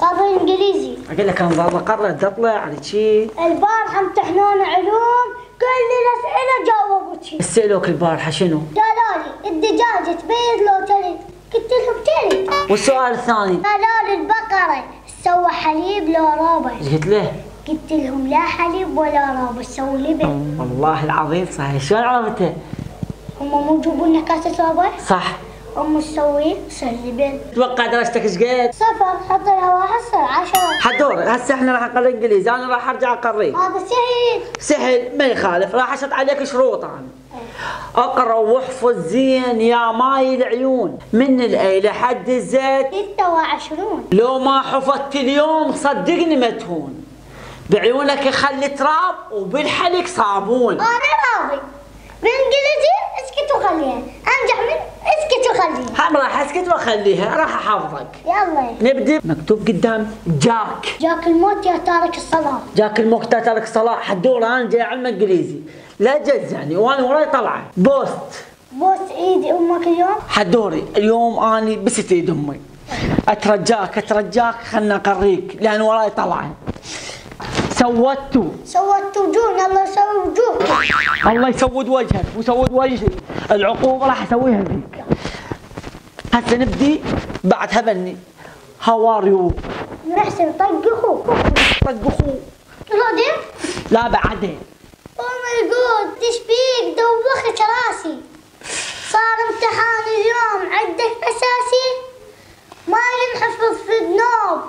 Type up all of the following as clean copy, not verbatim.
بابا انجليزي. اقول لك انا قررت اطلع على شي. البارحه امتحنونا علوم كل الاسئله جاوبوا شي. سألوك البارحه شنو؟ قالوا لي الدجاجه تبيض لو تلد، قلت لهم تلد. والسؤال الثاني؟ قالوا لي البقره تسوى حليب لو رابع. ايش قلت له؟ قلت لهم لا حليب ولا رابع، تسوي لبن. والله العظيم صحيح. شلون عرفتها؟ هم مو جابوا لنا كاسه رابع؟ صح. أم تسوي يصير لبن. تتوقع درجتك ايش قد؟ 0، حط لها 1 صار 10. حدور هسه احنا راح نقرا انجليزي، انا راح ارجع اقريه. هذا سهل. سهل ما يخالف، راح اشط عليك شروط انا. اقرا واحفظ زين يا ماي العيون، من الاي لحد الزد 26. لو ما حفظت اليوم صدقني ما تهون. بعيونك يخلي تراب وبالحلق صابون. انا راضي. بالانجليزي اسكت وخليها، انجح من اسكت وخليها. هم راح اسكت واخليها، راح احفظك. يلا نبدا. مكتوب قدام جاك. جاك الموت يا تارك الصلاة. جاك الموت يا تارك الصلاة. حدور انا جاي علم انجليزي، لا جزعني وانا وراي طلعه. بوست. بوس ايدي امك اليوم. حدوري اليوم اني بست ايد امي. اترجاك خلنا اقريك لان وراي طلعه. سوت وجوه، الله يسوي وجوه. الله يسود وجهك ويسود وجهي. العقوبة راح اسويها فيك. هسه نبدي بعد هبني. هاو ار يو. محسن طق اخوك. طق اخوه. رودي؟ لا بعدين. او ماي جود، ايش بيك؟ دوخت راسي. صار امتحان اليوم عندك اساسي؟ ما ينحفظ في الذنوب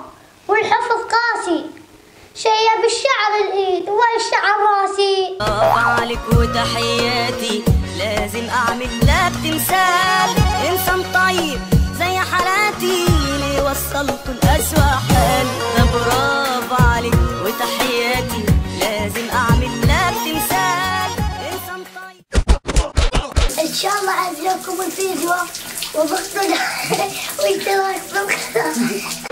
والحفظ قاسي. شيء بالشعر الايد والشعر راسي. عليك وتحياتي، لازم اعمل لك تمثال. انسان طيب زي حالاتي، ليه وصلته لأسوأ حال. ده برافو عليك وتحياتي، لازم اعمل لك تمثال. انسان طيب. ان شاء الله عجبكم الفيديو وضغطوا الاشتراك بالقناه.